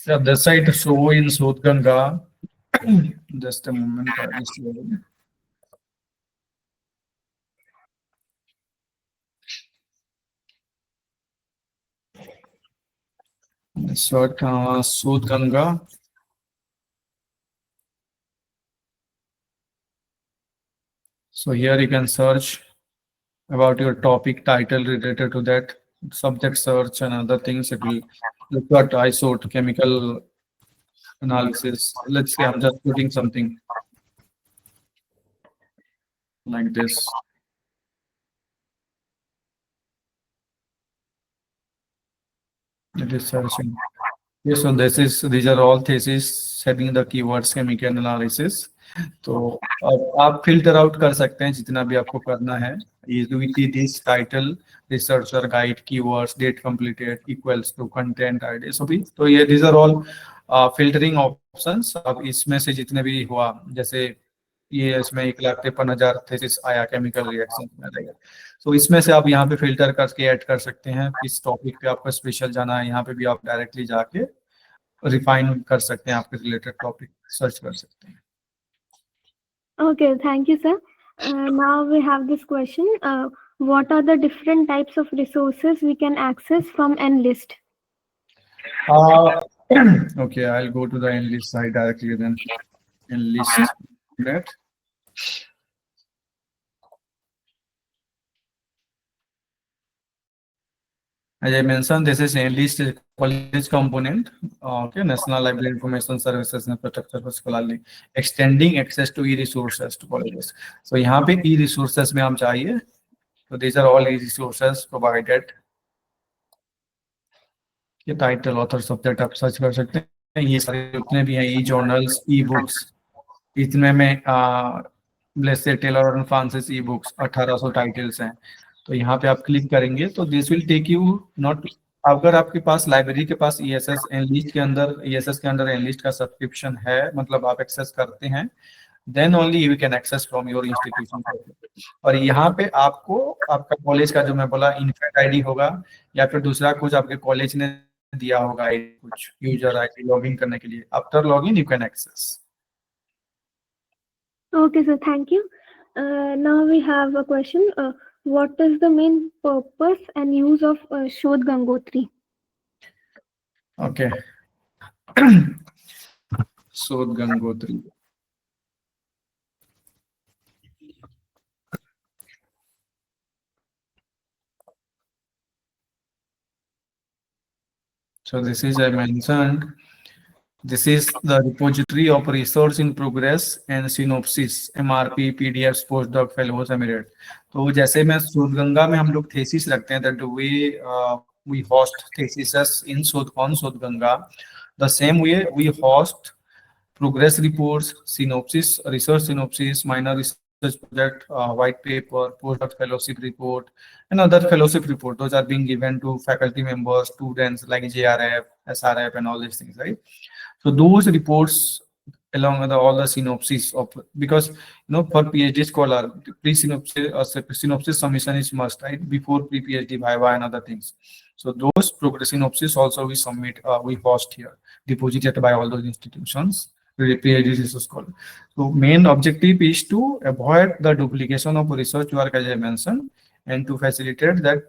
So the site show in South Ganga. Just a moment. Just loading. South Ganga. So here you can search about your topic title related to that, subject search and other things. It will look at ISO chemical analysis. Let's say I'm just putting something like this. It is searching. Yes, so these are all thesis having the keywords chemical analysis. तो अब आप filter out कर सकते हैं जितना भी आपको करना है. This title researcher guide keywords date completed equals to content ID. So भी तो ये these are all filtering options. अब इसमें से जितने भी हुआ, जैसे ये इसमें 1,53,000 थेसिस आया केमिकल रिएक्शन में. तो इसमें से आप यहाँ पे फिल्टर करके ऐड कर सकते हैं किस टॉपिक पे आपको स्पेशल जाना है. यहाँ पे भी आप डायरेक्टली जाके रिफाइन कर सकते हैं, आपके रिलेटेड टॉपिक सर्च कर सकते हैं. Okay, thank you, sir. Now we have this question. What are the different types of resources we can access from Enlist? Okay, I'll go to the Enlist site directly then. INFLIBNET. As I mentioned, this is Enlist college component. Okay, National Library Information Services Infrastructure for Scholarly, extending access to e-resources to colleges. So यहाँ पे e-resources में हम चाहिए. So these are all e-resources provided. ये title author subject आप search कर सकते हैं. ये सारे जितने भी हैं ई जर्नल्स ई बुक्स, इतने में let's say Taylor and Francis e books 1800 titles हैं. तो यहाँ पे आप क्लिक करेंगे तो this will take you not. अगर आपके पास लाइब्रेरी के पास ईएसएस एनलिस्ट के अंदर एनलिस्ट का सब्सक्रिप्शन है, मतलब आप एक्सेस करते हैं, then only you can access from your institution. और यहाँ पे आपको आपका कॉलेज का जो मैं बोला इन्फेक्ट आईडी होगा या फिर दूसरा कुछ आपके कॉलेज ने दिया होगा कुछ यूजर आईडी लॉगिन करने के लिए. After login you can access. Okay, sir, thank you. Now we have a question. What is the main purpose and use of Shodh Gangotri? Okay. Shodh Gangotri. So this is, I mentioned, this is the repository of research in progress and synopsis, MRP, PDFs, postdoc, fellows, emirate. तो जैसे मैं शोध गंगा में हम लोग thesis रखते हैं, that we host theses in शोध Ganga. The same way we host progress reports, synopsis, research synopsis, minor research project, white paper, postdoc fellowship report, and other fellowship report. Those are being given to faculty members, students like JRF, SRF, and all these things, right? So those reports, along with all the synopsis of, because for PhD scholar, pre-synopsis submission is must, right? Before pre-PhD viva and other things. So those progress synopsis also we submit, we host here, deposited by all those institutions. PhD research scholar. So main objective is to avoid the duplication of research work, as I mentioned, and to facilitate that.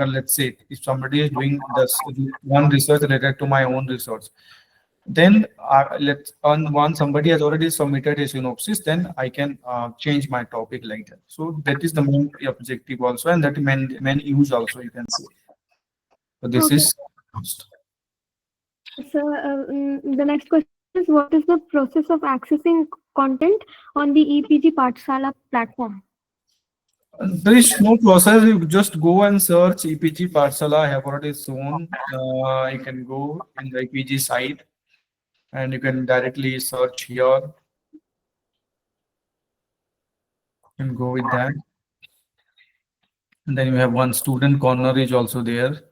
Let's say if somebody is doing this one research related to my own research, then once somebody has already submitted a synopsis, then I can change my topic like that. So that is the main objective also, and that main use also, you can see. So this is. So the next question is, what is the process of accessing content on the EPG Pathshala platform? There is no process. You just go and search EPG Pathshala. I have already shown. You can go in the EPG site and you can directly search here and go with that. And then you have one student corner is also there.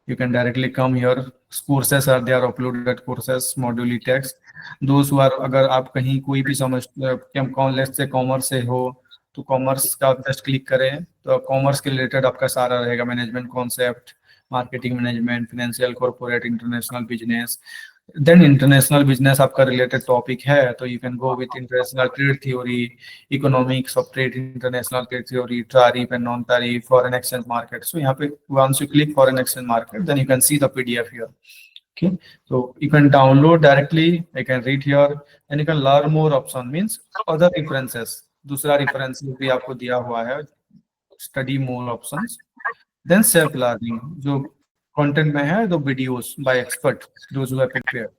You can directly come here. Courses are there, uploaded courses, module text. Those who are, अगर आप कहीं कोई भी समझ let's say commerce से हो तो commerce का जस्ट क्लिक करें तो कॉमर्स के रिलेटेड आपका सारा रहेगा, management concept, marketing management, financial, corporate, international business. Then international business आपका रिलेटेड टॉपिक है तो you can go with international trade theory, economics of trade, international trade theory, tariff and non tariff, foreign exchange market. So यहाँ पे once you click foreign exchange market, then you can see the PDF here. Okay, so you can download directly, you can read here, and you can learn more option means other references. दूसरा references भी आपको दिया हुआ है, study more options. Then self learning, जो content में है, the videos by expert, those who have prepared.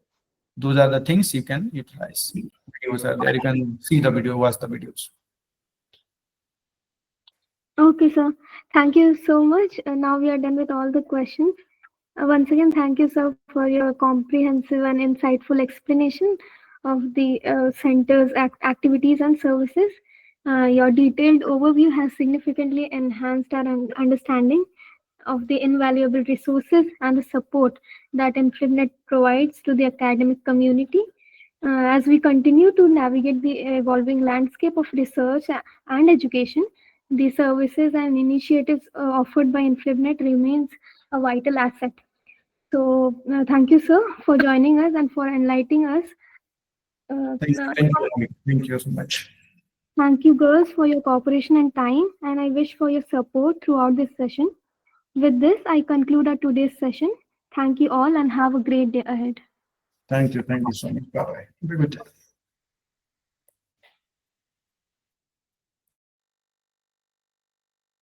Those are the things you can utilize. Videos are there, you can see the video, watch the videos. Okay, sir. Thank you so much. Now we are done with all the questions. Once again, thank you, sir, for your comprehensive and insightful explanation of the center's activities and services. Your detailed overview has significantly enhanced our understanding of the invaluable resources and the support that INFLIBNET provides to the academic community. As we continue to navigate the evolving landscape of research and education, the services and initiatives offered by INFLIBNET remains a vital asset. So, thank you, sir, for joining us and for enlightening us. Thank you so much. Thank you, girls, for your cooperation and time, and I wish for your support throughout this session. With this, I conclude our today's session. Thank you all and have a great day ahead. Thank you so much. Bye bye. Have a good day.